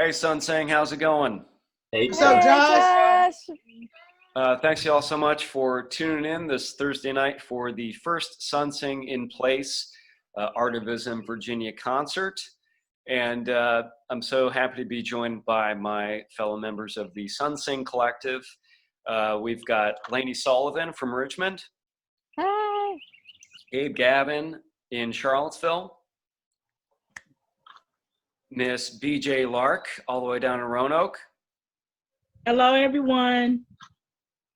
Hey, SiNG, how's it going? Hey, What's up, Josh? Thanks you all so much for tuning in this Thursday night for the first SiNG in Place ARTivism Virginia concert. And I'm so happy to be joined by my fellow members of the SiNG Collective. We've got Lainey Sullivan from Richmond. Hi. Gabe Gavin in Charlottesville. Miss BJ Lark all the way down in Roanoke. Hello, everyone.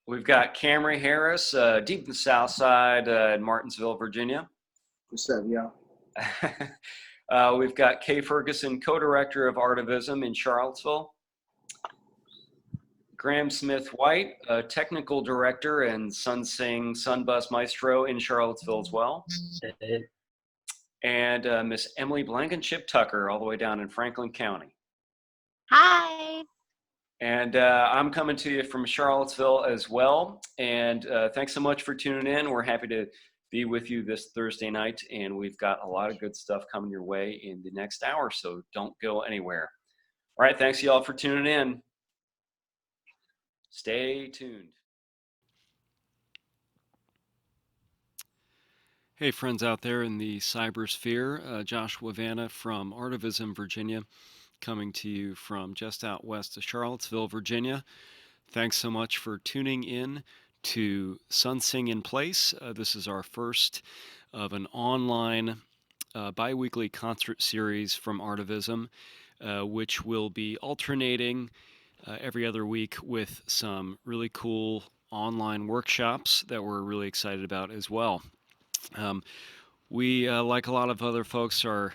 We've got Camry Harris deep in the South Side in Martinsville, Virginia. What's up, y'all? We've got Kay Ferguson, co-director of ARTivism in Charlottesville. Graham Smith-White, technical director and SiNG Sunbus Maestro in Charlottesville as well. And Miss Emily Blankenship Tucker, all the way down in Franklin County. Hi. And I'm coming to you from Charlottesville as well. And thanks so much for tuning in. We're happy to be with you this Thursday night. And we've got a lot of good stuff coming your way in the next hour, so don't go anywhere. All right, thanks y'all for tuning in. Stay tuned. Hey, friends out there in the cybersphere, Joshua Vanna from ARTivism Virginia, coming to you from just out west of Charlottesville, Virginia. Thanks so much for tuning in to SiNG in Place. This is our first of an online bi-weekly concert series from ARTivism, which will be alternating every other week with some really cool online workshops that we're really excited about as well. We, like a lot of other folks, are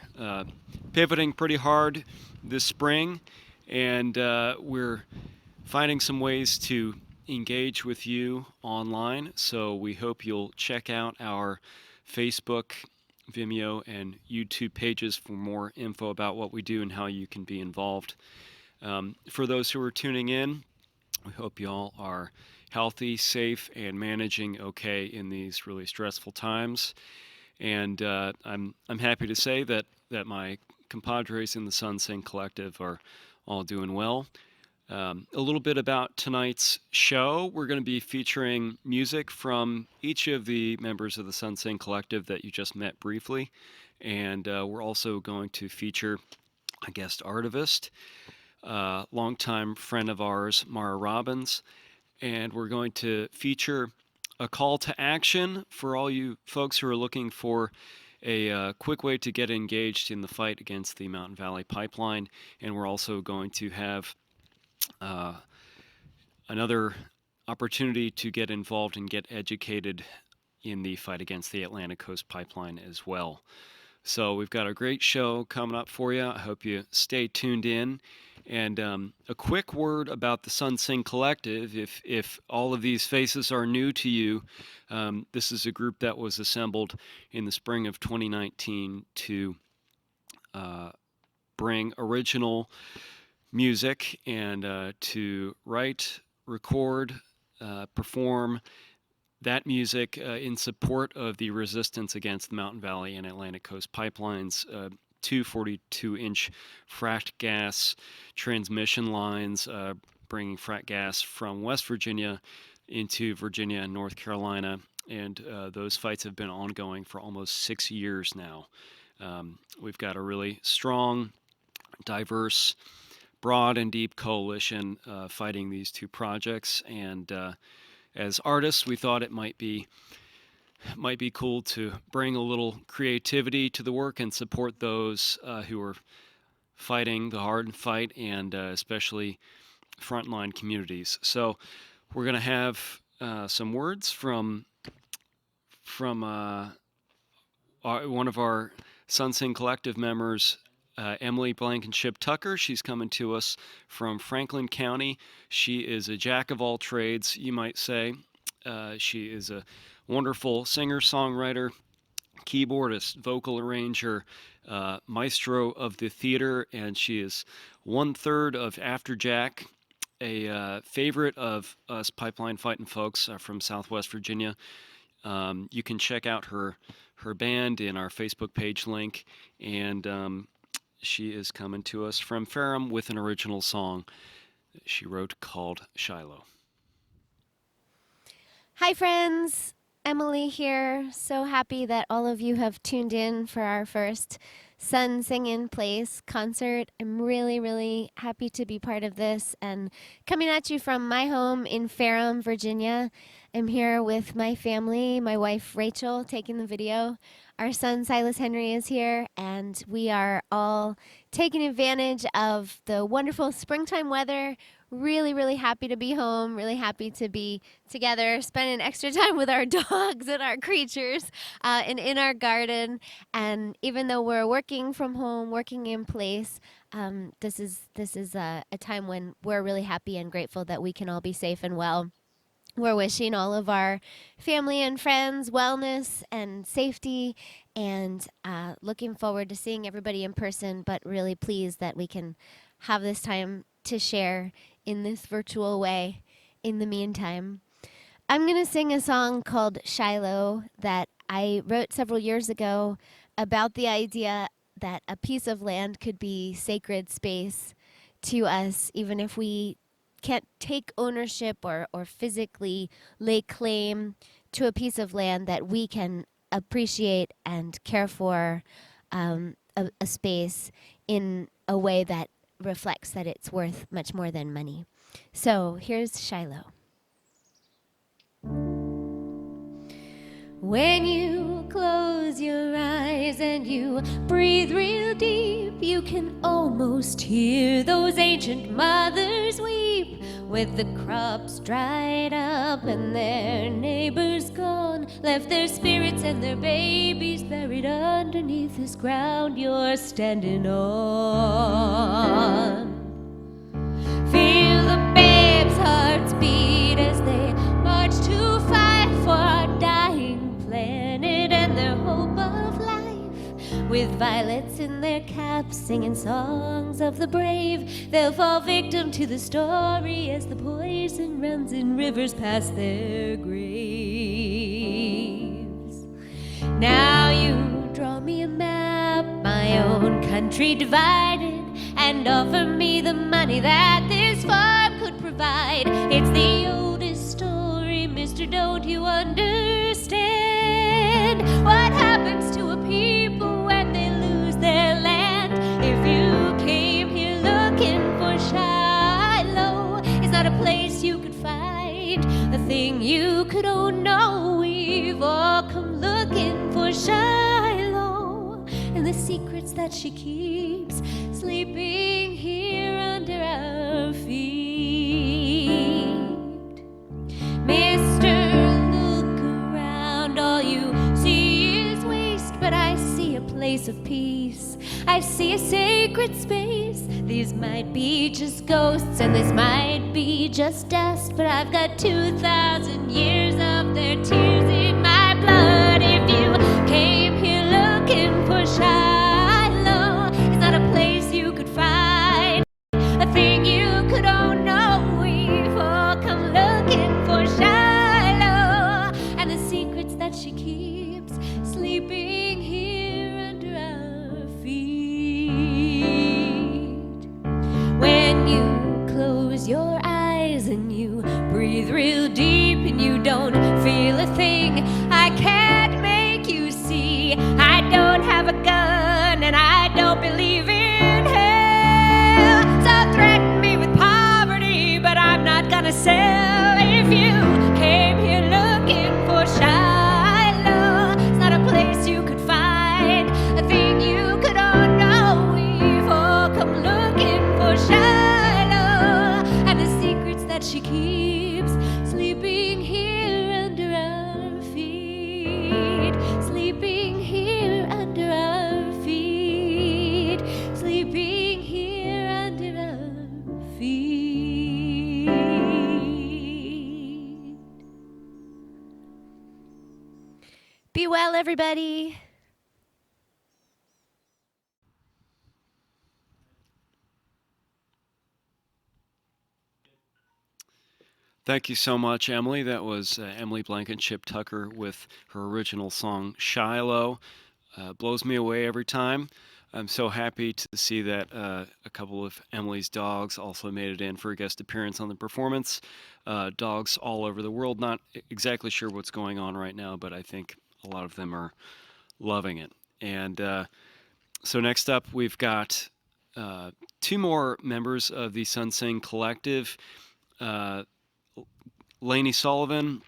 pivoting pretty hard this spring, and we're finding some ways to engage with you online. So we hope you'll check out our Facebook, Vimeo, and YouTube pages for more info about what we do and how you can be involved. For those who are tuning in, we hope you all are healthy, safe, and managing okay in these really stressful times. And I'm happy to say that my compadres in the SiNG Collective are all doing well. A little bit about tonight's show. We're going to be featuring music from each of the members of the SiNG Collective that you just met briefly. And we're also going to feature a guest artivist, longtime friend of ours, Mara Robbins. And we're going to feature a call to action for all you folks who are looking for a quick way to get engaged in the fight against the Mountain Valley Pipeline. And we're also going to have another opportunity to get involved and get educated in the fight against the Atlantic Coast Pipeline as well. So we've got a great show coming up for you. I hope you stay tuned in. And a quick word about the SiNG Collective. If all of these faces are new to you, this is a group that was assembled in the spring of 2019 to bring original music and to write, record, perform that music in support of the resistance against the Mountain Valley and Atlantic Coast pipelines. Two 42-inch fracked gas transmission lines bringing fracked gas from West Virginia into Virginia and North Carolina. And those fights have been ongoing for almost 6 years now. We've got a really strong, diverse, broad and deep coalition fighting these two projects. And as artists, we thought it might be cool to bring a little creativity to the work and support those who are fighting the hard fight, and especially frontline communities. So we're going to have some words from one of our SiNG Collective members, Emily Blankenship Tucker. She's coming to us from Franklin County. She is a jack of all trades, you might say. She is a wonderful singer-songwriter, keyboardist, vocal arranger, maestro of the theater, and she is 1/3 of After Jack, a favorite of us pipeline fighting folks from Southwest Virginia. You can check out her band in our Facebook page link, and She is coming to us from Ferrum with an original song that she wrote called Shiloh. Hi, friends. Emily here. So happy that all of you have tuned in for our first Sun Sing in Place concert. I'm really, really happy to be part of this and coming at you from my home in Ferrum, Virginia. I'm here with my family, my wife Rachel taking the video. Our son Silas Henry is here, and we are all taking advantage of the wonderful springtime weather. Really, really happy to be home, really happy to be together, spending extra time with our dogs and our creatures and in our garden. And even though we're working from home, working in place, this is a time when we're really happy and grateful that we can all be safe and well. We're wishing all of our family and friends wellness and safety, and looking forward to seeing everybody in person, but really pleased that we can have this time to share in this virtual way in the meantime. I'm going to sing a song called Shiloh that I wrote several years ago about the idea that a piece of land could be sacred space to us, even if we can't take ownership or physically lay claim to a piece of land, that we can appreciate and care for a space in a way that reflects that it's worth much more than money. So here's Shiloh. When you close your eyes and you breathe real deep, you can almost hear those ancient mothers weep. With the crops dried up and their neighbors gone, left their spirits and their babies buried underneath this ground you're standing on. Feel the babes' hearts beat as they march to fight for our dying planet and their hope of life. With violets in their caps, singing songs of the brave, they'll fall victim to the story as the poison runs in rivers past their graves. Now you draw me a map, my own country divided, and offer me the money that this farm could provide. It's the oldest story, mister, don't you understand? What happens to a people when they lose their land? If you came here looking for Shiloh, it's not a place you could find, a thing you could own. No, we've all come looking for Shiloh and the secrets that she keeps sleeping here under our feet. Mister, look around, all you see is waste, but I see a place of peace. I see a sacred space. These might be just ghosts and this might be just dust, but I've got 2,000 years of their tears in my blood. If you came here looking for Shiloh, it's not a place you could find, a thing you could own. No, we've all come looking for Shiloh and the secrets that she keeps sleeping here under our feet. When you close your eyes and you breathe real deep and you don't feel a thing, I can't make you see. I don't have a gun and I don't believe in hell, so threaten me with poverty, but I'm not gonna sell. If you came here looking for Shiloh, it's not a place you could find, a thing you could own. No, we've all come looking for Shiloh and the secrets that she keeps sleeping here under our feet, sleeping here under our feet, sleeping here under our feet. Be well, everybody. Thank you so much, Emily. That was Emily Blankenship Tucker with her original song, Shiloh. Blows me away every time. I'm so happy to see that a couple of Emily's dogs also made it in for a guest appearance on the performance. Dogs all over the world, not exactly sure what's going on right now, but I think a lot of them are loving it. And so next up, we've got two more members of the SiNG collective, Lainey Sullivan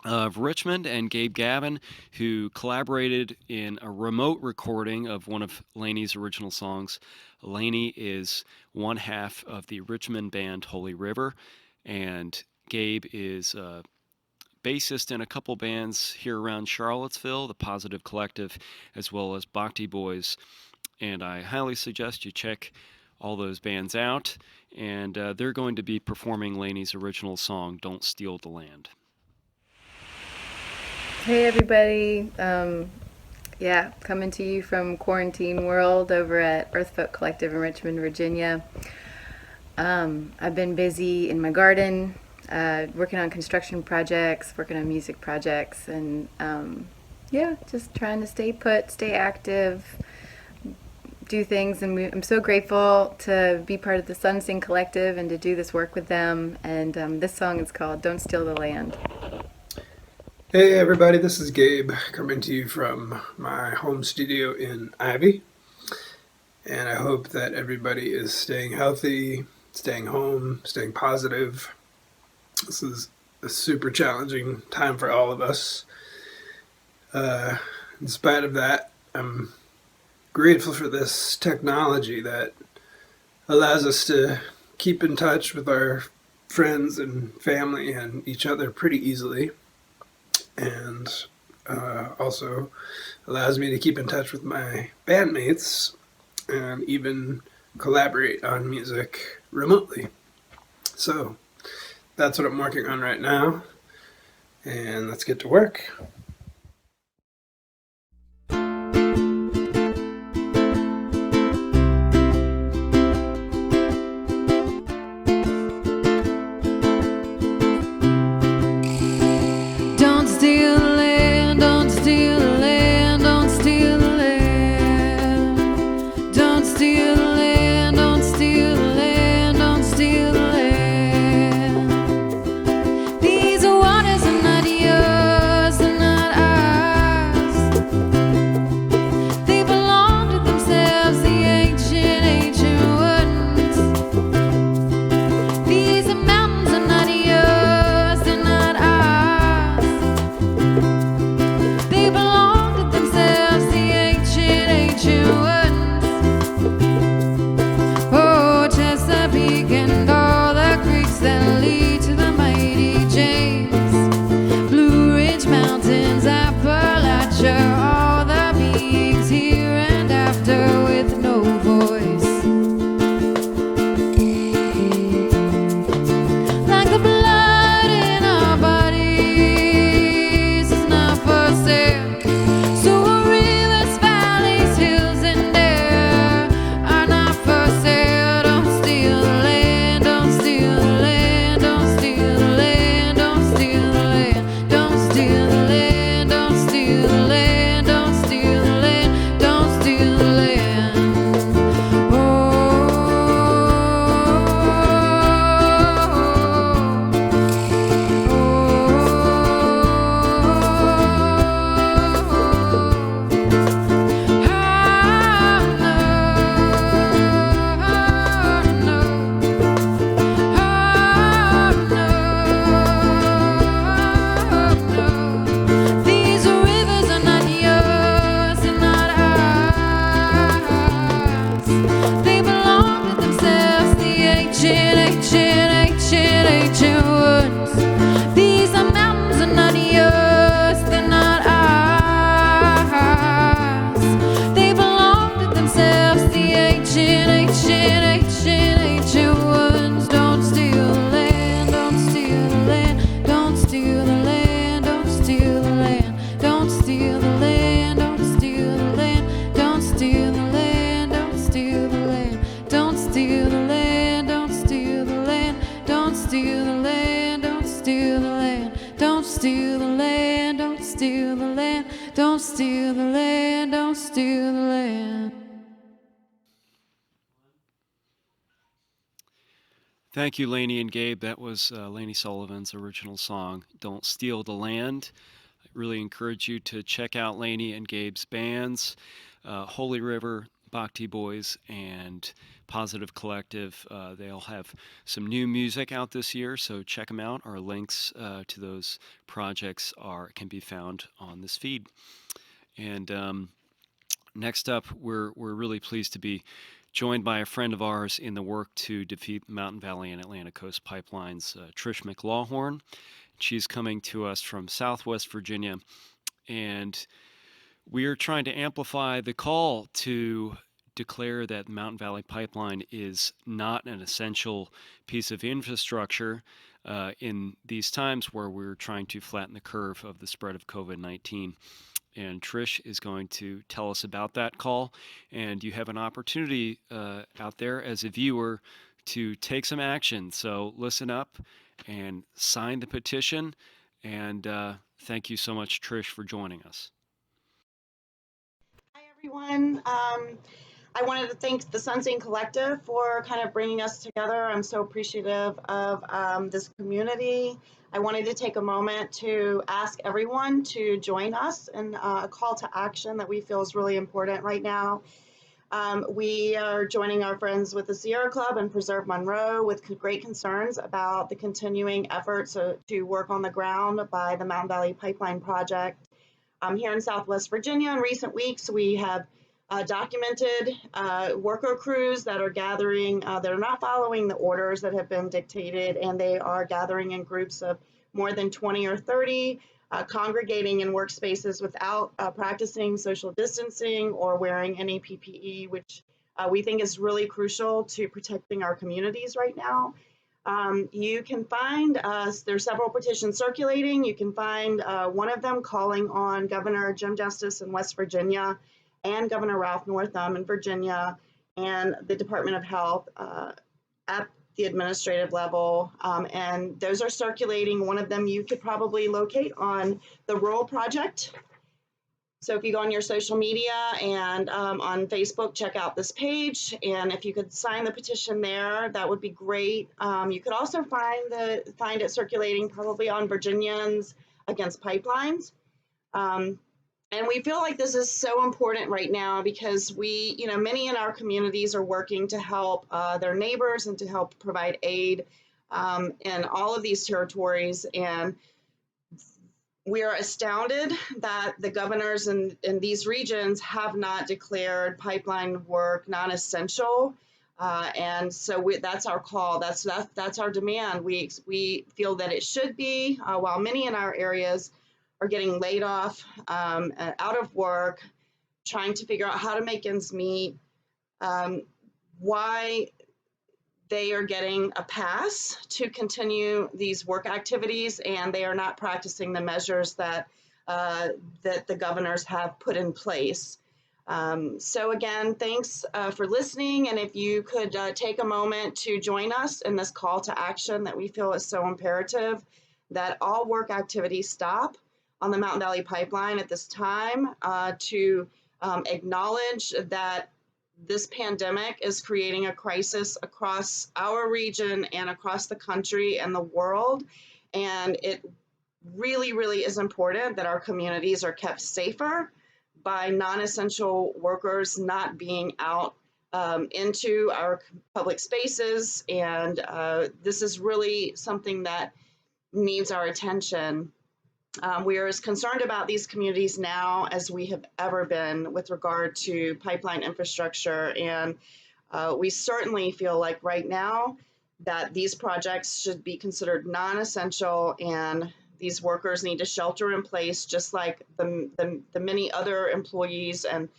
of Richmond and Gabe Gavin, who collaborated in a remote recording of one of Lainey's original songs. Lainey is one half of the Richmond band Holy River, and Gabe is a bassist in a couple bands here around Charlottesville, the Positive Collective, as well as Bhakti Boys. And I highly suggest you check all those bands out. And they're going to be performing Lainey's original song, Don't Steal the Land. Hey everybody, coming to you from Quarantine World over at Earthfolk Collective in Richmond, Virginia. I've been busy in my garden, working on construction projects, working on music projects, and just trying to stay put, stay active, do things. And I'm so grateful to be part of the SiNG collective and to do this work with them. And this song is called Don't Steal the Land. Hey everybody, this is Gabe coming to you from my home studio in Ivy, and I hope that everybody is staying healthy, staying home, staying positive. This is a super challenging time for all of us. In spite of that, I'm grateful for this technology that allows us to keep in touch with our friends and family and each other pretty easily. And also allows me to keep in touch with my bandmates and even collaborate on music remotely. So that's what I'm working on right now, and let's get to work. These waters are not yours. Thank you, Lainey and Gabe. That was Lainey Sullivan's original song, Don't Steal the Land. I really encourage you to check out Lainey and Gabe's bands, Holy River, Bhakti Boys, and Positive Collective. They all have some new music out this year, so check them out. Our links to those projects can be found on this feed. And next up, we're really pleased to be joined by a friend of ours in the work to defeat Mountain Valley and Atlantic Coast pipelines, Trish McLawhorn. She's coming to us from Southwest Virginia, and we are trying to amplify the call to declare that Mountain Valley Pipeline is not an essential piece of infrastructure in these times where we're trying to flatten the curve of the spread of COVID-19. And Trish is going to tell us about that call. And you have an opportunity out there as a viewer to take some action. So listen up and sign the petition. And thank you so much, Trish, for joining us. Hi, everyone. I wanted to thank the SiNG Collective for kind of bringing us together. I'm so appreciative of this community. I wanted to take a moment to ask everyone to join us in a call to action that we feel is really important right now. We are joining our friends with the Sierra Club and Preserve Monroe with great concerns about the continuing efforts to work on the ground by the Mountain Valley Pipeline Project. Here in Southwest Virginia, in recent weeks, we have documented worker crews that are gathering, that are not following the orders that have been dictated, and they are gathering in groups of more than 20 or 30, congregating in workspaces without practicing social distancing or wearing any PPE, which we think is really crucial to protecting our communities right now. You can find there's several petitions circulating. You can find one of them calling on Governor Jim Justice in West Virginia and Governor Ralph Northam in Virginia and the Department of Health at the administrative level. And those are circulating. One of them you could probably locate on the Rural Project. So if you go on your social media and on Facebook, check out this page. And if you could sign the petition there, that would be great. You could also find it circulating probably on Virginians Against Pipelines. And we feel like this is so important right now because many in our communities are working to help their neighbors and to help provide aid in all of these territories. And we are astounded that the governors in these regions have not declared pipeline work non-essential. And so that's our call. That's our demand. We feel that it should be, while many in our areas are getting laid off, out of work, trying to figure out how to make ends meet, why they are getting a pass to continue these work activities, and they are not practicing the measures that the governors have put in place. So again, thanks for listening, and if you could take a moment to join us in this call to action that we feel is so imperative, that all work activities stop on the Mountain Valley Pipeline at this time, to acknowledge that this pandemic is creating a crisis across our region and across the country and the world. And it really, really is important that our communities are kept safer by non-essential workers not being out into our public spaces. And this is really something that needs our attention. We are as concerned about these communities now as we have ever been with regard to pipeline infrastructure. And we certainly feel like right now that these projects should be considered non-essential, and these workers need to shelter in place just like the many other employees and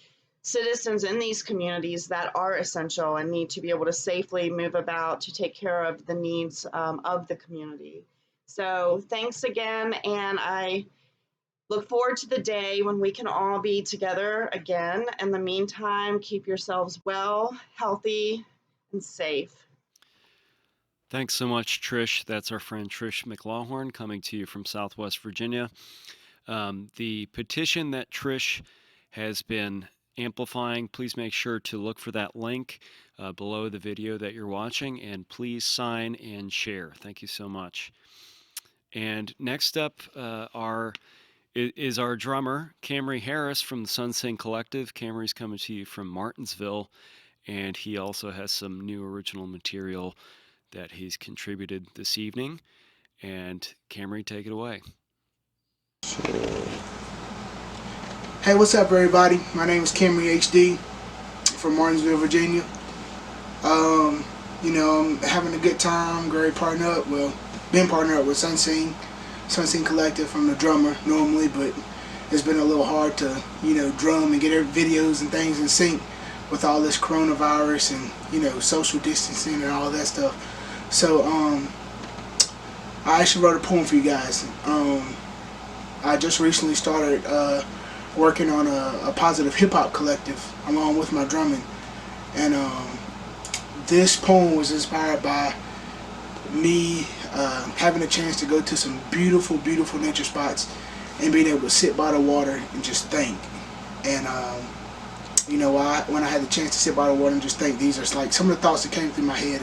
citizens in these communities that are essential and need to be able to safely move about to take care of the needs of the community. So thanks again, and I look forward to the day when we can all be together again. In the meantime, keep yourselves well, healthy, and safe. Thanks so much, Trish. That's our friend Trish McLawhorn coming to you from Southwest Virginia. The petition that Trish has been amplifying, please make sure to look for that link below the video that you're watching, and please sign and share. Thank you so much. And next up is our drummer, Camry Harris from the SiNG Collective. Camry's coming to you from Martinsville, and he also has some new original material that he's contributed this evening. And Camry, take it away. Hey, what's up, everybody? My name is Camry HD from Martinsville, Virginia. I'm having a good time. Great partner up. Well, been partnered up with SiNG Collective. from the drummer normally, but it's been a little hard to, drum and get our videos and things in sync with all this coronavirus and, social distancing and all that stuff. So, I actually wrote a poem for you guys. I just recently started working on a positive hip-hop collective along with my drumming. And this poem was inspired by me having a chance to go to some beautiful, beautiful nature spots and being able to sit by the water and just think. And, when I had the chance to sit by the water and just think, these are like some of the thoughts that came through my head.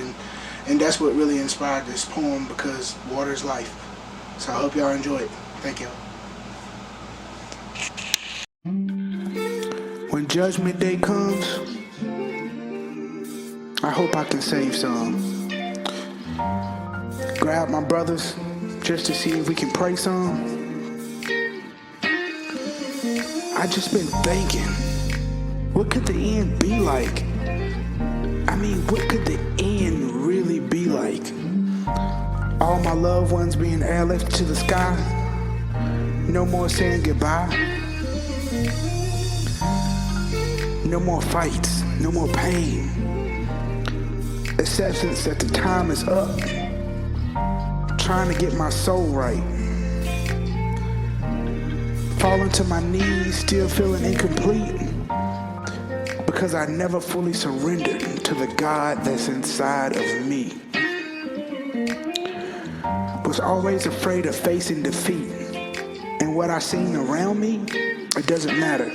And that's what really inspired this poem, because water is life. So I hope y'all enjoy it. Thank y'all. When Judgment Day comes, I hope I can save some. Grab my brothers just to see if we can pray some. I just been thinking, what could the end be like? I mean, what could the end really be like? All my loved ones being airlifted to the sky. No more saying goodbye. No more fights, no more pain. Acceptance that the time is up. Trying to get my soul right. Falling to my knees, still feeling incomplete. Because I never fully surrendered to the God that's inside of me. Was always afraid of facing defeat. And what I seen around me, it doesn't matter.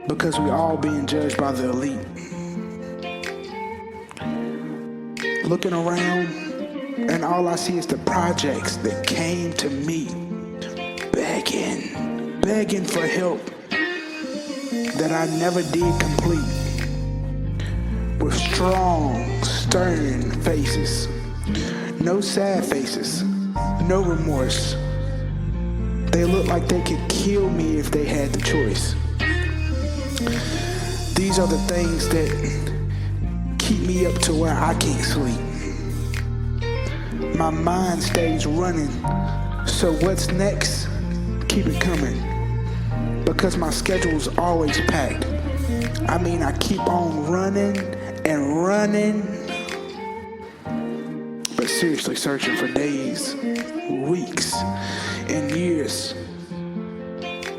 Because we all being judged by the elite. Looking around, and all I see is the projects that came to me. Begging for help that I never did complete. With strong, stern faces. No sad faces. No remorse. They look like they could kill me if they had the choice. These are the things that keep me up to where I can't sleep. My mind stays running, so what's next? Keep it coming. Because my schedule's always packed. I mean, I keep on running and running, but seriously searching for days, weeks, and years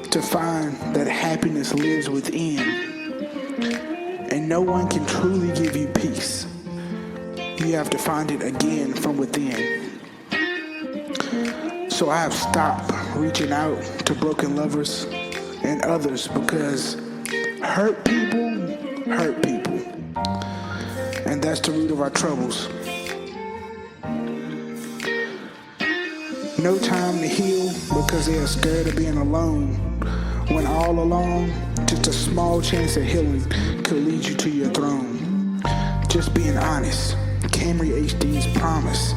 to find that happiness lives within. And no one can truly give you peace. You have to find it again from within. So I have stopped reaching out to broken lovers and others, because hurt people. And that's the root of our troubles. No time to heal because they are scared of being alone. When all along, just a small chance of healing could lead you to your throne. Just being honest. Camry HD's promise.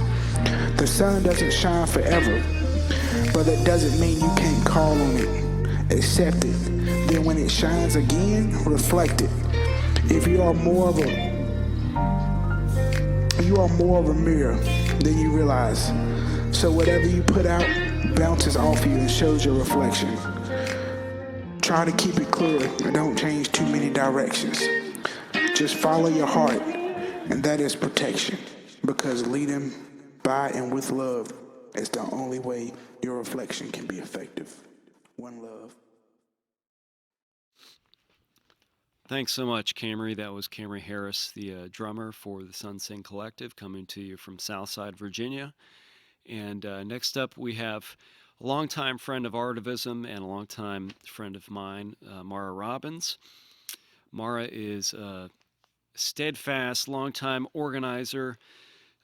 The sun doesn't shine forever, but that doesn't mean you can't call on it. Accept it. Then when it shines again, reflect it. If you are more of a mirror than you realize. So whatever you put out bounces off you and shows your reflection. Try to keep it clear and don't change too many directions. Just follow your heart, and that is protection. Because leading by and with love is the only way your reflection can be effective. One love. Thanks so much, Camry. That was Camry Harris, the drummer for the SiNG Collective, coming to you from Southside, Virginia. And next up, we have a longtime friend of ARTivism and a longtime friend of mine, Mara Robbins. Mara is a steadfast, longtime organizer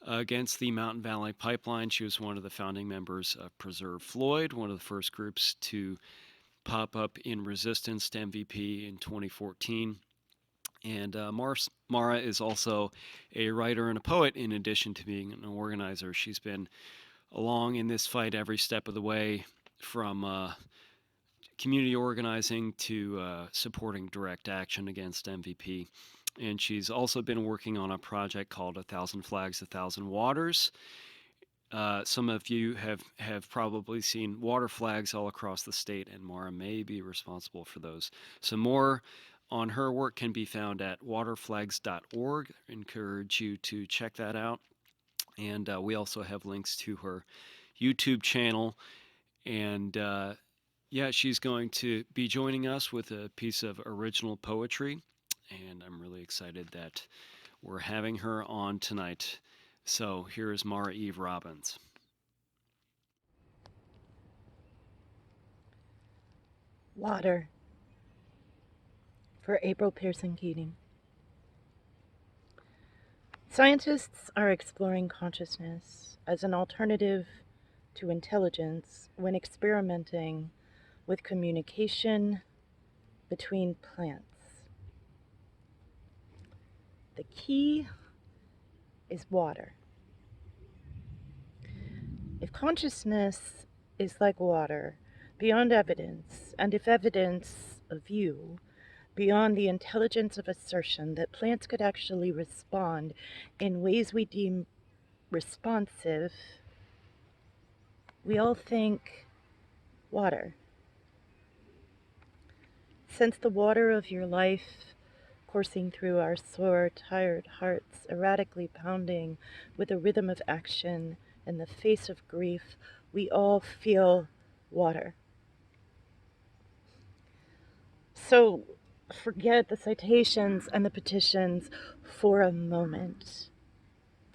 against the Mountain Valley Pipeline. She was one of the founding members of Preserve Floyd, one of the first groups to pop up in resistance to MVP in 2014. And Mara is also a writer and a poet in addition to being an organizer. She's been along in this fight every step of the way, from community organizing to supporting direct action against MVP. And she's also been working on a project called 1,000 Flags, 1,000 Waters. Some of you have probably seen water flags all across the state, and Mara may be responsible for those. So more on her work can be found at waterflags.org. I encourage you to check that out. And we also have links to her YouTube channel. And yeah, she's going to be joining us with a piece of original poetry. And I'm really excited that we're having her on tonight. So here is Mara Eve Robbins. Water for April Pearson Keating. Scientists are exploring consciousness as an alternative to intelligence when experimenting with communication between plants. The key is water. If consciousness is like water, beyond evidence, and if evidence of you, beyond the intelligence of assertion that plants could actually respond in ways we deem responsive, we all think water. Sense the water of your life coursing through our sore, tired hearts, erratically pounding with a rhythm of action in the face of grief. We all feel water. So forget the citations and the petitions for a moment.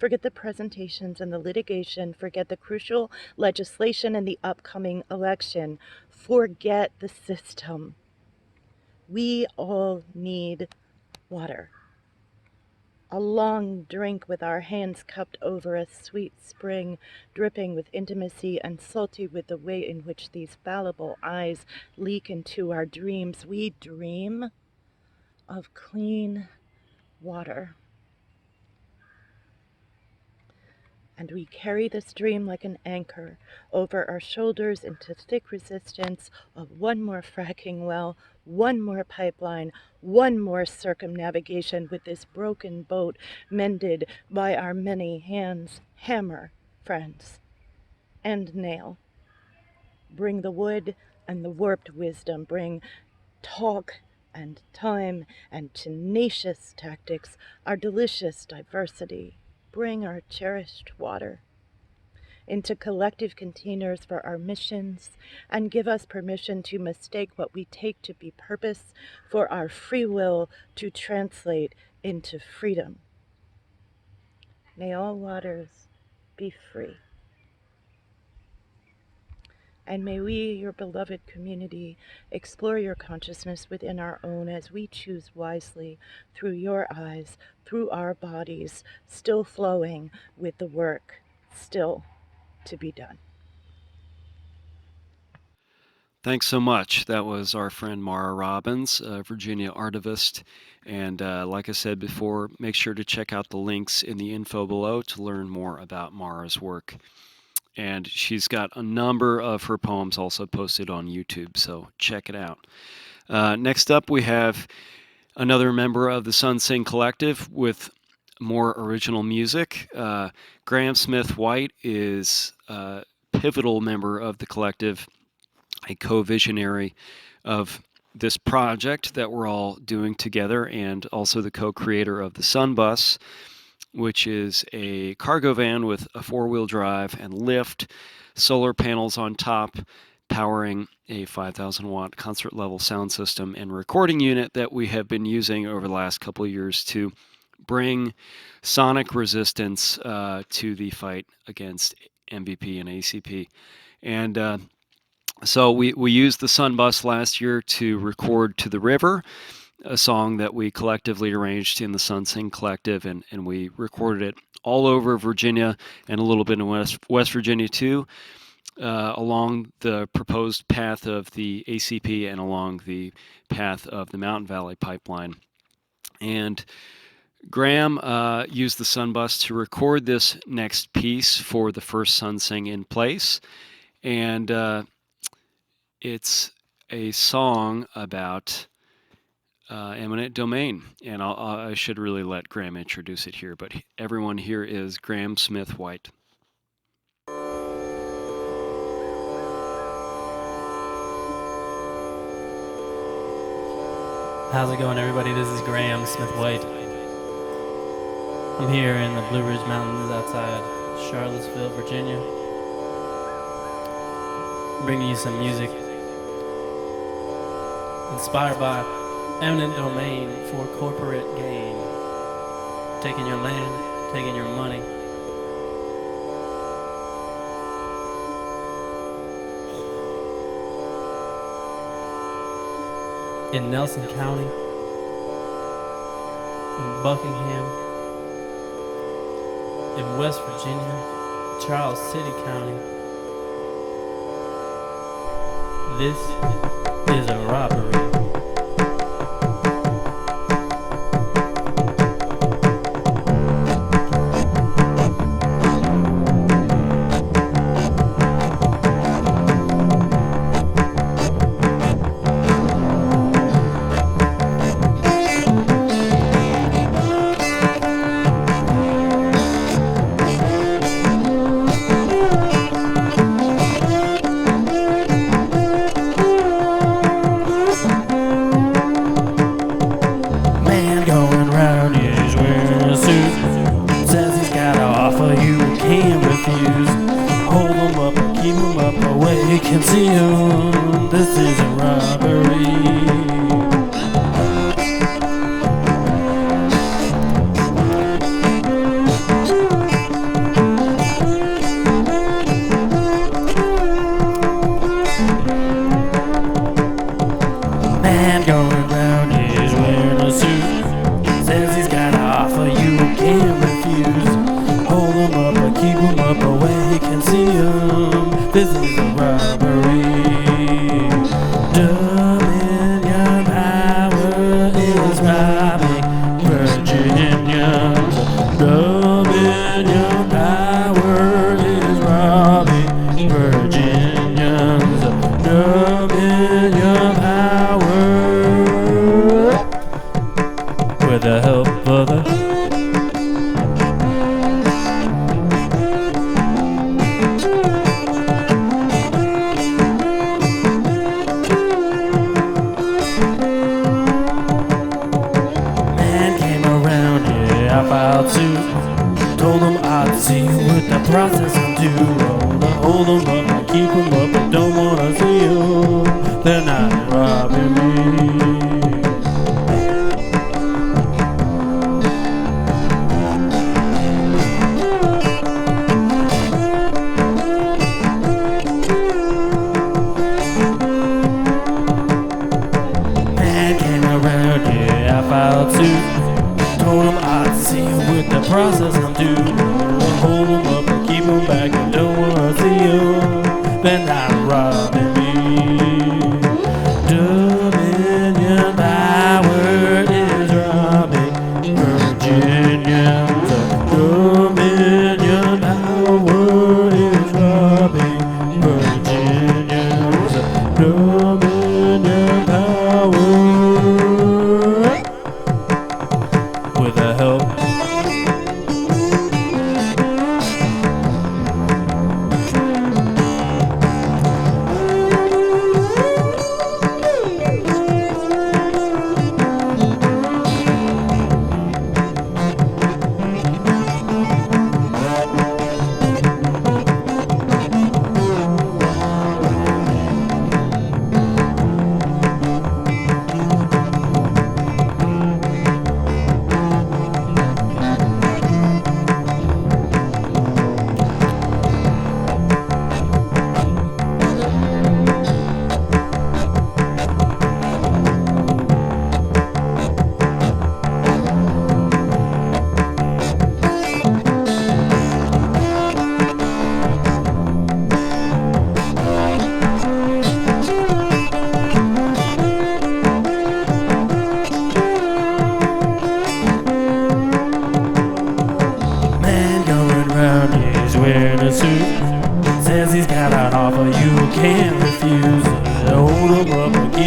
Forget the presentations and the litigation. Forget the crucial legislation and the upcoming election. Forget the system. We all need water. A long drink with our hands cupped over a sweet spring, dripping with intimacy and salty with the way in which these fallible eyes leak into our dreams. We dream of clean water. And we carry this dream like an anchor over our shoulders into thick resistance of one more fracking well, one more pipeline, one more circumnavigation with this broken boat mended by our many hands. Hammer, friends, and nail. Bring the wood and the warped wisdom. Bring talk and time and tenacious tactics, our delicious diversity. Bring our cherished water into collective containers for our missions, and give us permission to mistake what we take to be purpose for our free will to translate into freedom. May all waters be free. And may we, your beloved community, explore your consciousness within our own as we choose wisely through your eyes, through our bodies, still flowing with the work still to be done. Thanks so much. That was our friend Mara Robbins, a Virginia artivist. And like I said before, make sure to check out the links in the info below to learn more about Mara's work. And she's got a number of her poems also posted on YouTube, so check it out. Next up, we have another member of the SiNG collective with more original music. Graham Smith White is a pivotal member of the collective, a co-visionary of this project that we're all doing together, and also the co-creator of the Sun Bus, which is a cargo van with a four-wheel drive and lift, solar panels on top, powering a 5,000 watt concert level sound system and recording unit that we have been using over the last couple of years to bring sonic resistance to the fight against MVP and ACP. And So we used the Sun Bus last year to record To the River, a song that we collectively arranged in the SiNG Collective, and we recorded it all over Virginia and a little bit in West Virginia too, along the proposed path of the ACP and along the path of the Mountain Valley Pipeline. And Graham used the Sun Bus to record this next piece for the first SiNG in place, and it's a song about eminent domain, and I should really let Graham introduce it here, but everyone here is Graham Smith White. How's it going, everybody? This is Graham Smith White. I'm here in the Blue Ridge Mountains outside Charlottesville, Virginia, bringing you some music inspired by eminent domain for corporate gain. Taking your land, taking your money. In Nelson County, in Buckingham, in West Virginia, Charles City County. This is a robbery.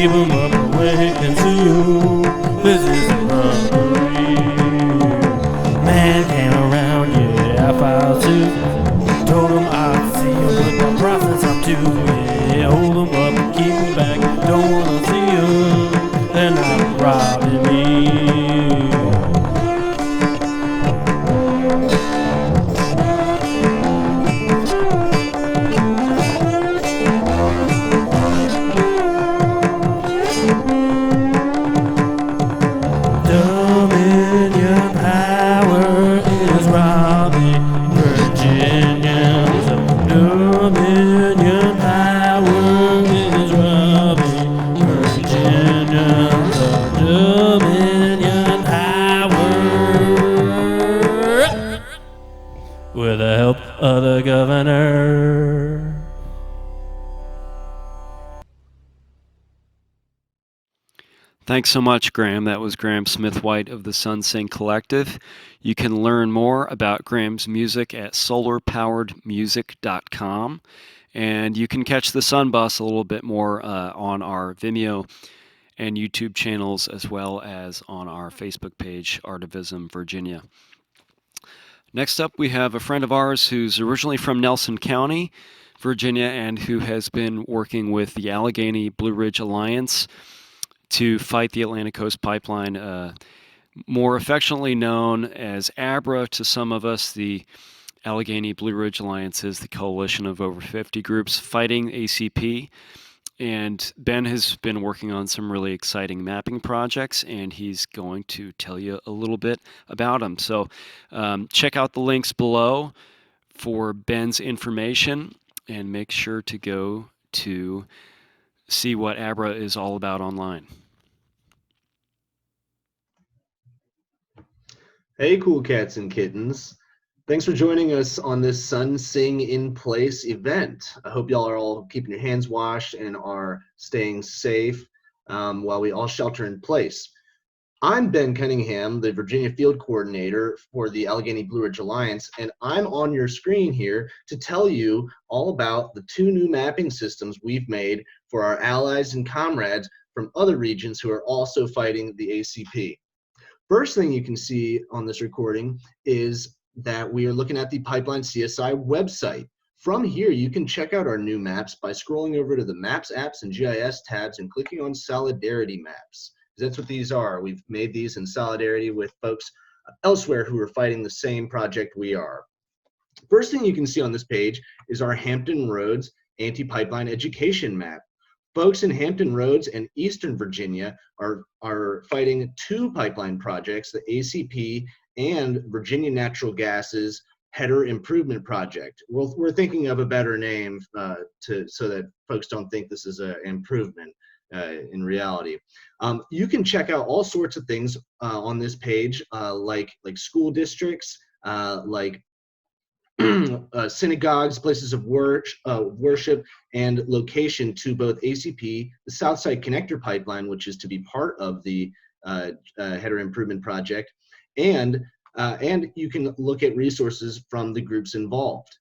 keep 'em up awake and see you. This is a robbery. Man came around, yeah, I filed suit. Told him I'd see him with my process I'm due. Yeah, hold 'em up and keep 'em back. Don't wanna see 'em, they're not robbing me. Dominion power is robbing Virginians. Dominion power is robbing Virginians. Dominion power, with the help of the governor. Thanks so much, Graham. That was Graham Smith White of the SiNG Collective. You can learn more about Graham's music at solarpoweredmusic.com. And you can catch the Sun Bus a little bit more on our Vimeo and YouTube channels, as well as on our Facebook page, ARTivism Virginia. Next up, we have a friend of ours who's originally from Nelson County, Virginia, and who has been working with the Allegheny Blue Ridge Alliance to fight the Atlantic Coast Pipeline, more affectionately known as ABRA to some of us. The Allegheny Blue Ridge Alliance is the coalition of over 50 groups fighting ACP. And Ben has been working on some really exciting mapping projects, and he's going to tell you a little bit about them. So check out the links below for Ben's information, and make sure to go to see what ABRA is all about online. Hey, cool cats and kittens. Thanks for joining us on this SiNG in Place event. I hope y'all are all keeping your hands washed and are staying safe while we all shelter in place. I'm Ben Cunningham, the Virginia Field Coordinator for the Allegheny Blue Ridge Alliance, and I'm on your screen here to tell you all about the 2 new mapping systems we've made for our allies and comrades from other regions who are also fighting the ACP. First thing you can see on this recording is that we are looking at the Pipeline CSI website. From here, you can check out our new maps by scrolling over to the Maps, Apps, and GIS tabs and clicking on Solidarity Maps. That's what these are. We've made these in solidarity with folks elsewhere who are fighting the same project we are. First thing you can see on this page is our Hampton Roads anti-pipeline education map. Folks in Hampton Roads and Eastern Virginia are fighting 2 pipeline projects, the ACP and Virginia Natural Gas's Header Improvement Project. We're thinking of a better name so that folks don't think this is an improvement in reality. You can check out all sorts of things on this page, like school districts, like synagogues, places of worship, and location to both ACP, the Southside Connector Pipeline, which is to be part of the Header Improvement Project, and you can look at resources from the groups involved.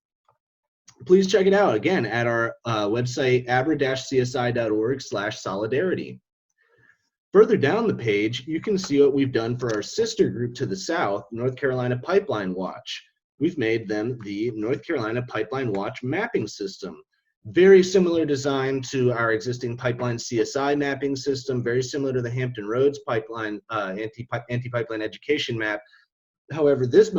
Please check it out again at our website, abra-csi.org/solidarity. Further down the page, you can see what we've done for our sister group to the south, North Carolina Pipeline Watch. We've made them the North Carolina Pipeline Watch mapping system. Very similar design to our existing Pipeline CSI mapping system, very similar to the Hampton Roads Pipeline anti-pipeline education map. However, this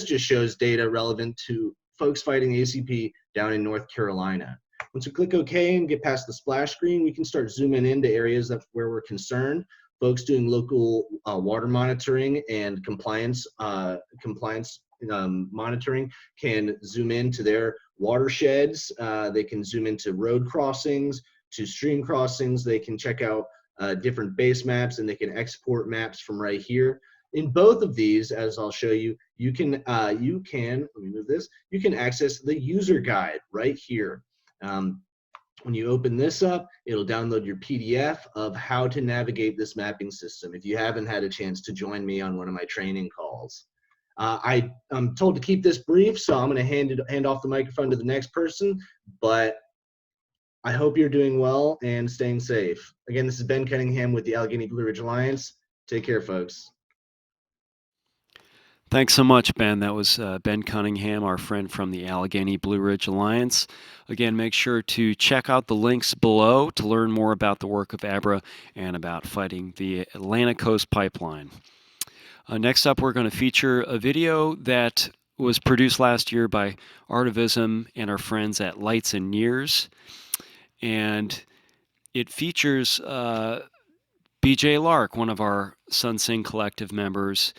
just shows data relevant to folks fighting ACP down in North Carolina. Once we click OK and get past the splash screen, we can start zooming into areas where we're concerned. Folks doing local water monitoring and compliance monitoring can zoom into their watersheds. They can zoom into road crossings, to stream crossings. They can check out different base maps, and they can export maps from right here. In both of these, as I'll show you, you can let me move this. You can access the user guide right here. When you open this up, it'll download your PDF of how to navigate this mapping system if you haven't had a chance to join me on one of my training calls. I'm told to keep this brief, so I'm going to hand off the microphone to the next person, but I hope you're doing well and staying safe. Again, this is Ben Cunningham with the Allegheny Blue Ridge Alliance. Take care, folks. Thanks so much, Ben. That was Ben Cunningham, our friend from the Allegheny Blue Ridge Alliance. Again, make sure to check out the links below to learn more about the work of ABRA and about fighting the Atlantic Coast Pipeline. Next up, we're going to feature a video that was produced last year by ARTivism and our friends at Lights and Years. And it features BJ Lark, one of our SiNG Collective members,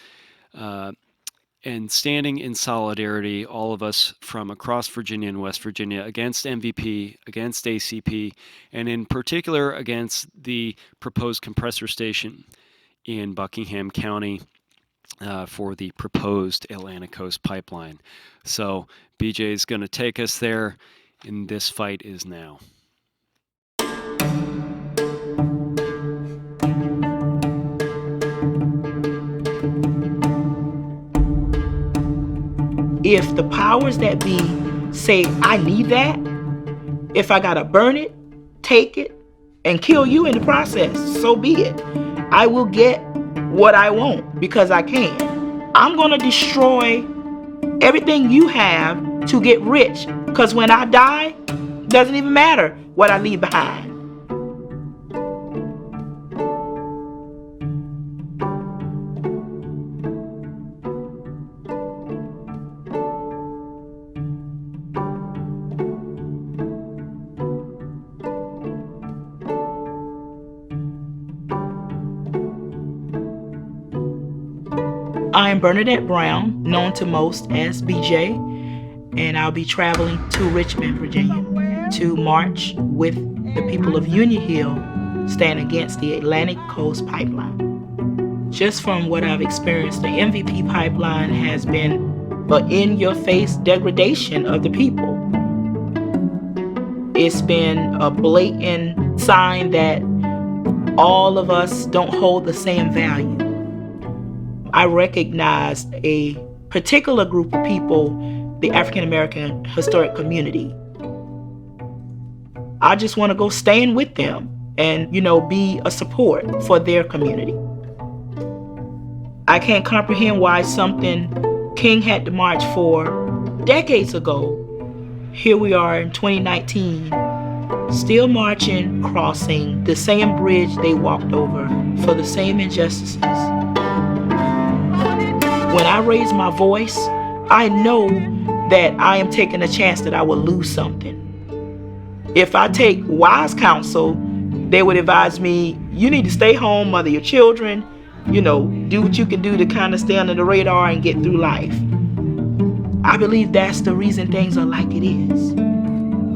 and standing in solidarity, all of us from across Virginia and West Virginia, against MVP, against ACP, and in particular against the proposed compressor station in Buckingham County for the proposed Atlantic Coast Pipeline. So BJ is going to take us there, and this fight is now. If the powers that be say, I need that, if I gotta burn it, take it, and kill you in the process, so be it. I will get what I want because I can. I'm gonna destroy everything you have to get rich, because when I die, doesn't even matter what I leave behind. I am Bernadette Brown, known to most as BJ, and I'll be traveling to Richmond, Virginia, to march with the people of Union Hill, stand against the Atlantic Coast Pipeline. Just from what I've experienced, the MVP pipeline has been an in-your-face degradation of the people. It's been a blatant sign that all of us don't hold the same value. I recognized a particular group of people, the African American historic community. I just want to go stand with them and, be a support for their community. I can't comprehend why something King had to march for decades ago. Here we are in 2019, still marching, crossing the same bridge they walked over for the same injustices. When I raise my voice, I know that I am taking a chance that I will lose something. If I take wise counsel, they would advise me, you need to stay home, mother your children, do what you can do to kind of stay under the radar and get through life. I believe that's the reason things are like it is.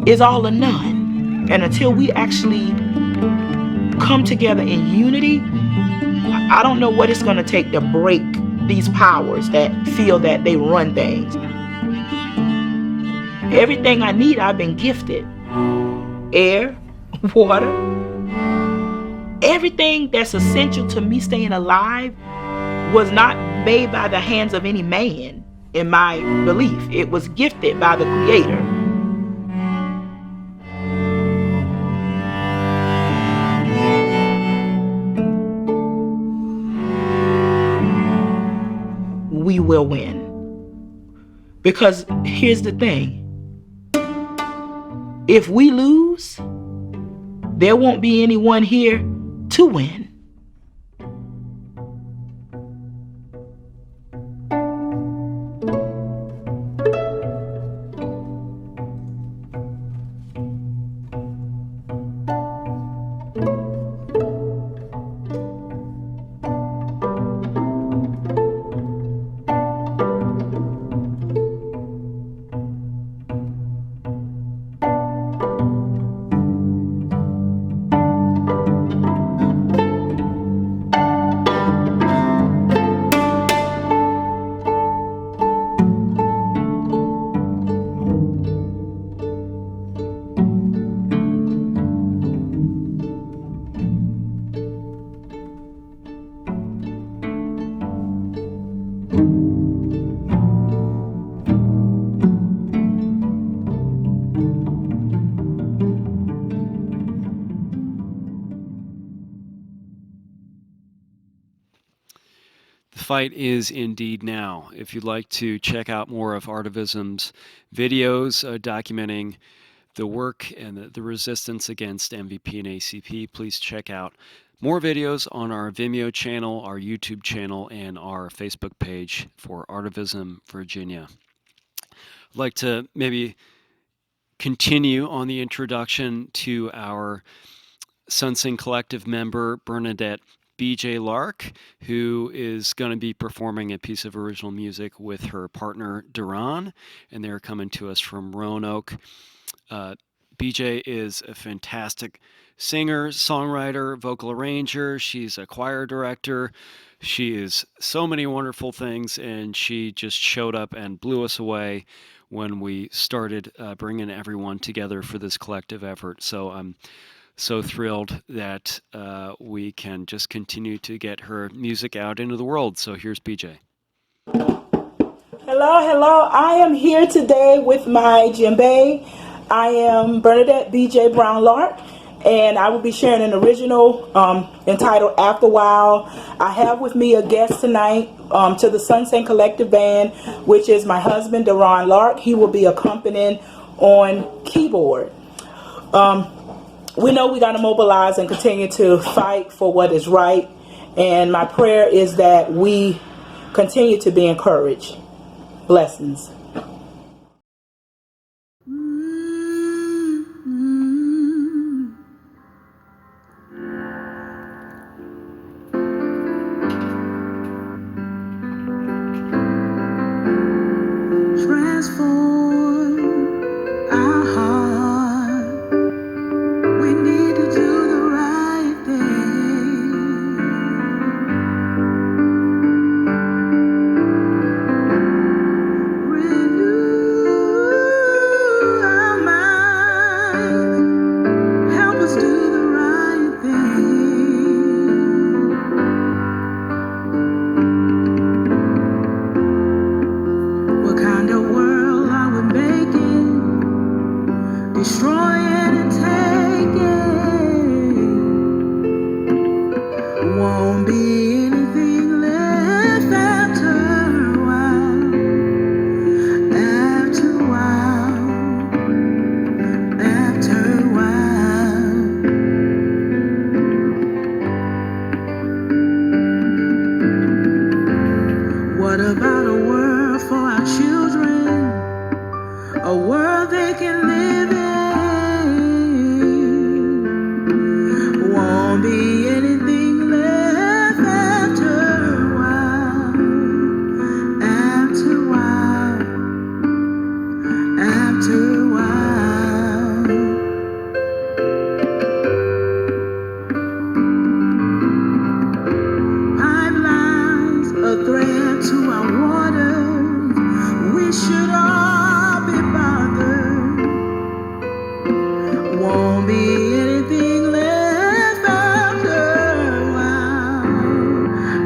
It's all or none. And until we actually come together in unity, I don't know what it's going to take to break these powers that feel that they run things. Everything I need, I've been gifted. Air, water, everything that's essential to me staying alive was not made by the hands of any man, in my belief. It was gifted by the Creator. We will win. Because here's the thing. If we lose, there won't be anyone here to win. fight is indeed now. If you'd like to check out more of ARTivism's videos documenting the work and the resistance against MVP and ACP, please check out more videos on our Vimeo channel, our YouTube channel, and our Facebook page for ARTivism Virginia. I'd like to maybe continue on the introduction to our SiNG Collective member, Bernadette BJ Lark, who is going to be performing a piece of original music with her partner, Duran, and they're coming to us from Roanoke. BJ is a fantastic singer, songwriter, vocal arranger. She's a choir director. She is so many wonderful things, and she just showed up and blew us away when we started bringing everyone together for this collective effort. So I'm so thrilled that we can just continue to get her music out into the world. So here's BJ. Hello. I am here today with my djembe. I am Bernadette BJ Brown Lark, and I will be sharing an original entitled After a While. I have with me a guest tonight to the SiNG Collective Band, which is my husband, Duran Lark. He will be accompanying on keyboard. We know we got to mobilize and continue to fight for what is right, and my prayer is that we continue to be encouraged. Blessings. Transform our heart. We need to do the right thing. Renew our minds. Help us do the right thing. What kind of world are we making? Destroying and taking. Won't be anything left after a while. After a while. After a while. What about a world for our children? A world they can live in. Won't be anything left after a while. After a while. After a while. Pipelines, a threat to our waters. We should all be bothered. Won't be anything left after a while.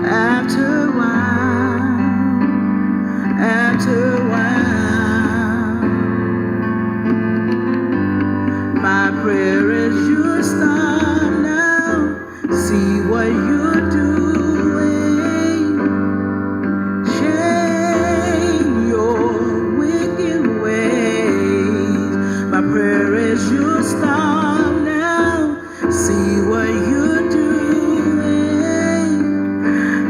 After a while. After a while. My prayer is you stop now. See what you're doing. Change your wicked ways. My prayer is you stop now. See what you're doing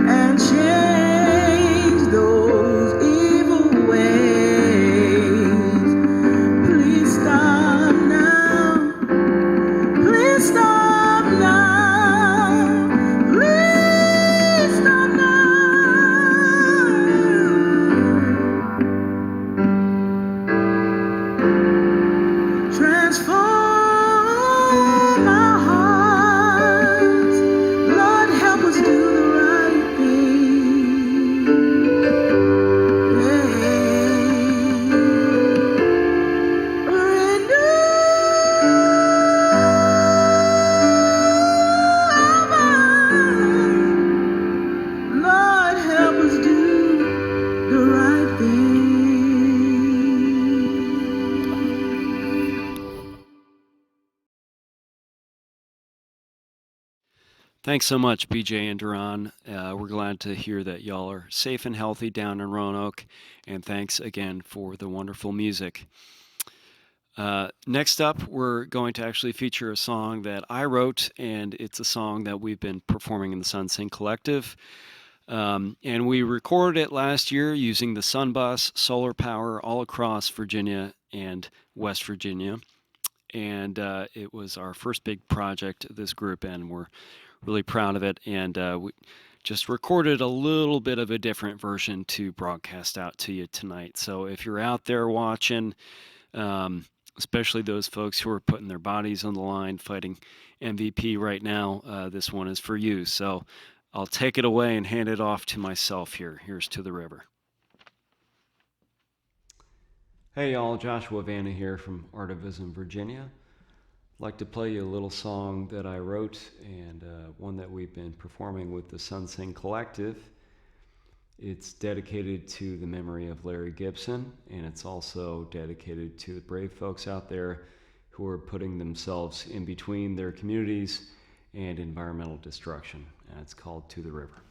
and change those evil ways. Thanks so much, BJ and Duran. We're glad to hear that y'all are safe and healthy down in Roanoke, and thanks again for the wonderful music. Next up, we're going to actually feature a song that I wrote, and it's a song that we've been performing in the SiNG Collective. And we recorded it last year using the SunBus solar power all across Virginia and West Virginia. And it was our first big project, this group, and we're really proud of it. And we just recorded a little bit of a different version to broadcast out to you tonight. So if you're out there watching, especially those folks who are putting their bodies on the line fighting MVP right now, this one is for you. So I'll take it away and hand it off to myself here. Here's To the River. Hey y'all, Joshua Vanna here from ARTivism Virginia. I'd like to play you a little song that I wrote and one that we've been performing with the SiNG Collective. It's dedicated to the memory of Larry Gibson, and it's also dedicated to the brave folks out there who are putting themselves in between their communities and environmental destruction. And it's called To the River.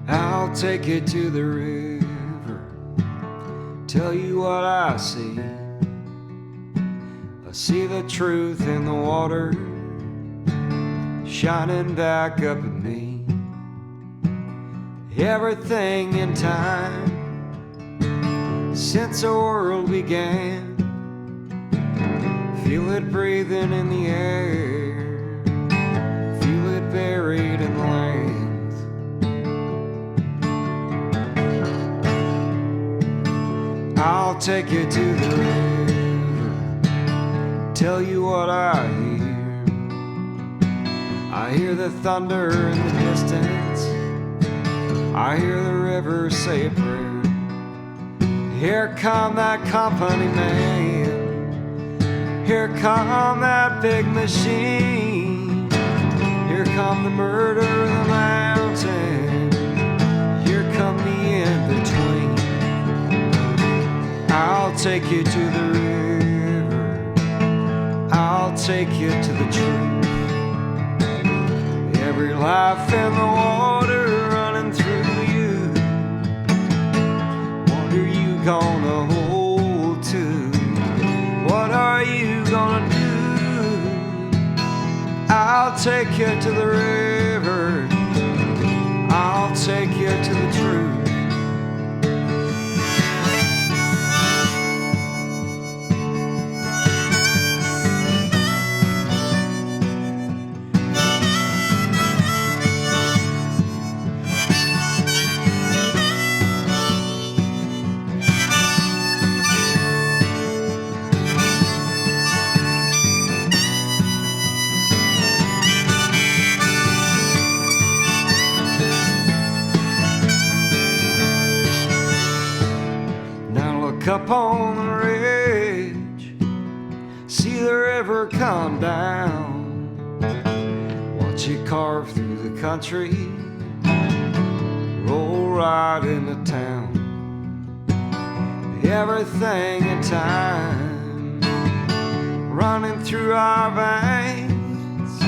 I'll take you to the river, tell you what I see. I see the truth in the water shining back up at me. Everything in time since the world began, feel it breathing in the air, feel it buried in the land. I'll take you to the river, tell you what I hear. I hear the thunder in the distance, I hear the river say a prayer. Here come that company man, here come that big machine, here come the murder of the mountain, here come the in-between. I'll take you to the river, I'll take you to the truth. Every life in the water running through you, what are you gonna hold to? What are you gonna do? I'll take you to the river, I'll take you to the truth. Up on the ridge, see the river come down, watch it carve through the country, roll right into town. Everything in time running through our veins,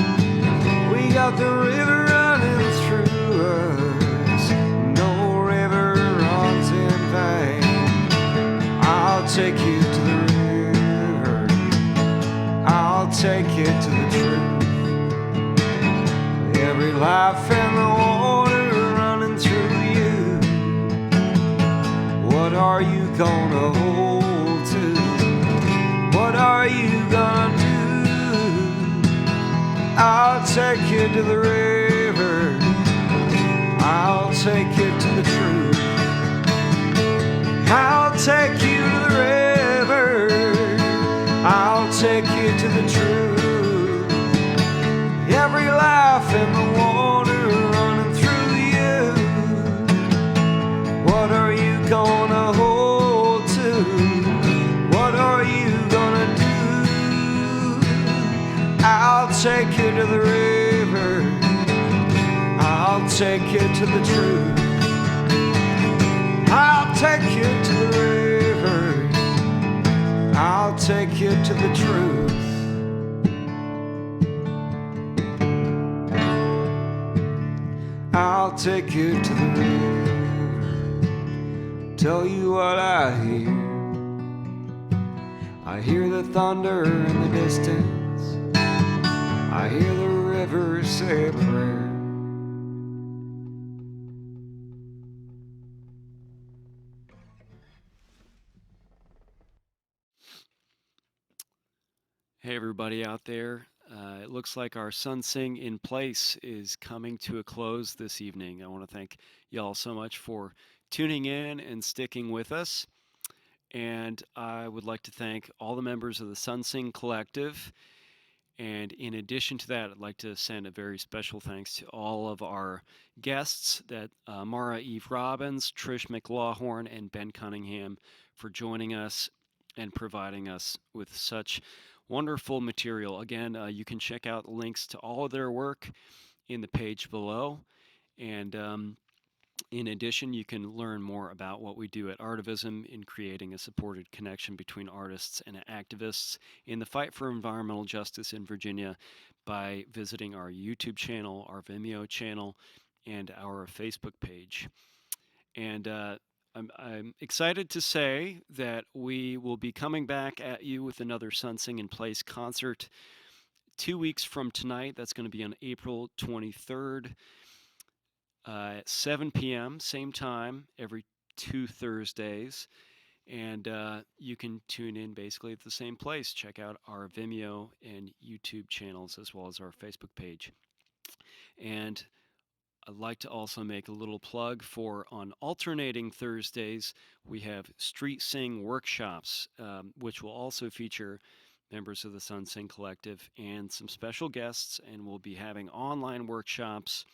we got the river running through us, no river runs in vain. I'll take you to the river, I'll take you to the truth. Every life in the water running through you, what are you gonna hold to? What are you gonna do? I'll take you to the river, I'll take you to the truth. I'll take you to the river, I'll take you to the truth. Every life in the water running through you, what are you gonna hold to? What are you gonna do? to the river. I'll take you to the truth. I'll take you to the river. I'll take you to the truth. I'll take you to the river. Tell you what I hear. I hear the thunder in the distance. I hear the river say a prayer. Hey, everybody out there. It looks like our SiNG in Place is coming to a close this evening. I want to thank y'all so much for tuning in and sticking with us. And I would like to thank all the members of the SiNG Collective. And in addition to that, I'd like to send a very special thanks to all of our guests, that Mara Eve Robbins, Trish McLaughlin, and Ben Cunningham, for joining us and providing us with such wonderful material. Again, you can check out links to all of their work in the page below. And in addition, you can learn more about what we do at ARTivism in creating a supported connection between artists and activists in the fight for environmental justice in Virginia by visiting our YouTube channel, our Vimeo channel, and our Facebook page. And I'm excited to say that we will be coming back at you with another SiNG in Place concert 2 weeks from tonight. That's going to be on April 23rd. At 7 p.m., same time, every 2 Thursdays. And you can tune in basically at the same place. Check out our Vimeo and YouTube channels as well as our Facebook page. And I'd like to also make a little plug for on alternating Thursdays, we have Street Sing workshops, which will also feature members of the SiNG Collective and some special guests. And we'll be having online workshops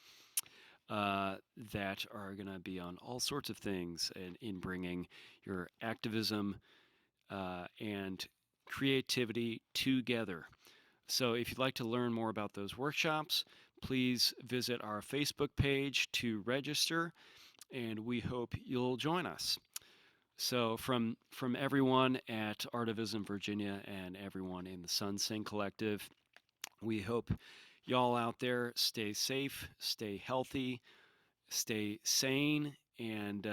that are going to be on all sorts of things and in bringing your activism and creativity together. So if you'd like to learn more about those workshops, please visit our Facebook page to register, and we hope you'll join us. So from everyone at ARTivism Virginia and everyone in the SiNG Collective, we hope y'all out there stay safe, stay healthy, stay sane, and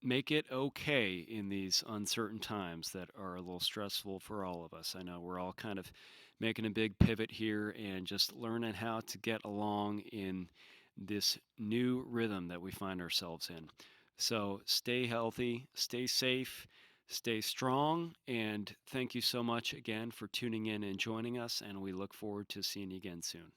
make it okay in these uncertain times that are a little stressful for all of us. I know we're all kind of making a big pivot here and just learning how to get along in this new rhythm that we find ourselves in. So stay healthy, stay safe, stay strong, and thank you so much again for tuning in and joining us, and we look forward to seeing you again soon.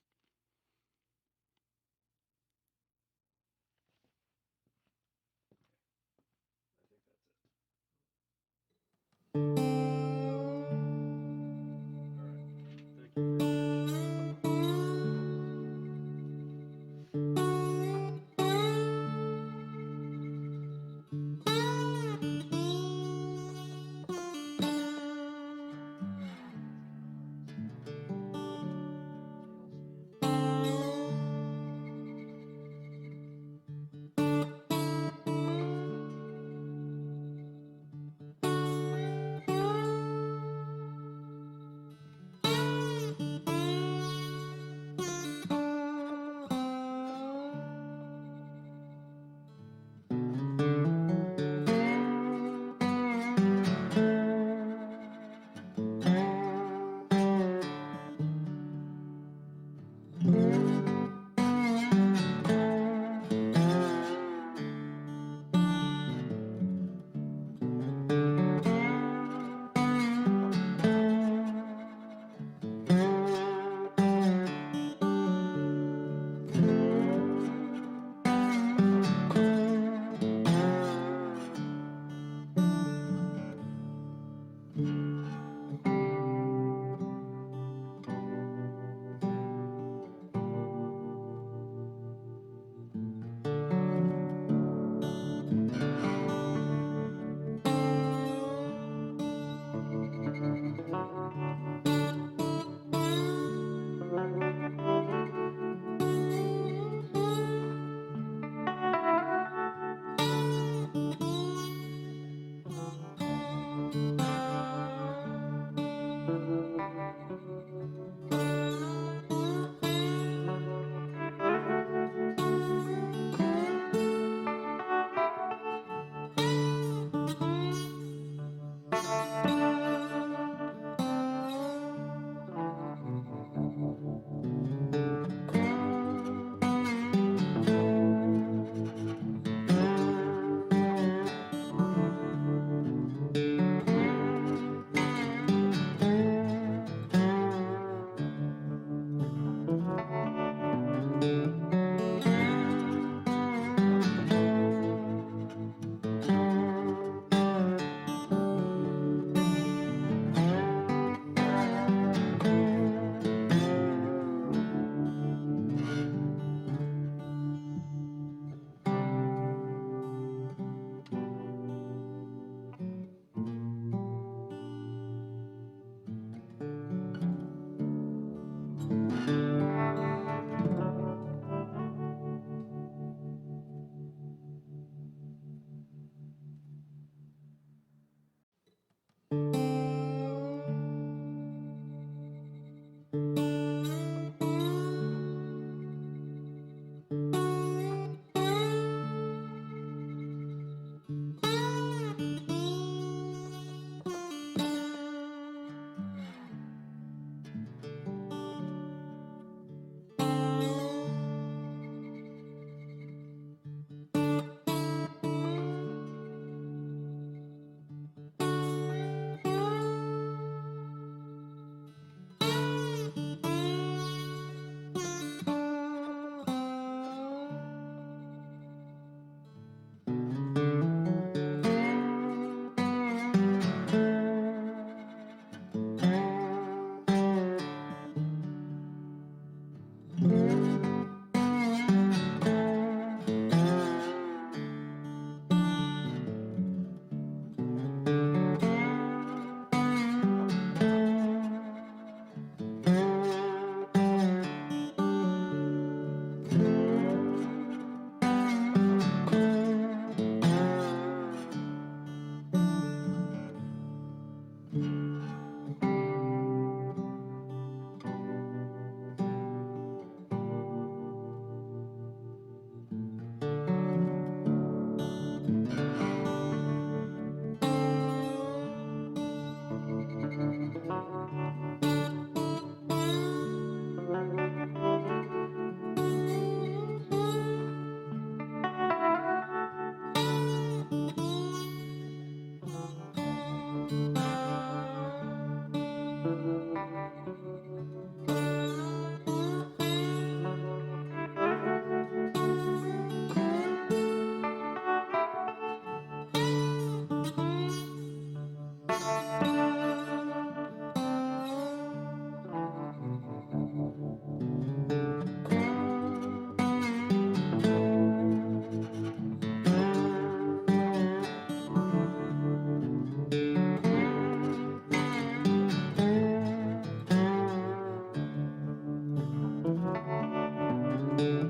Thank you.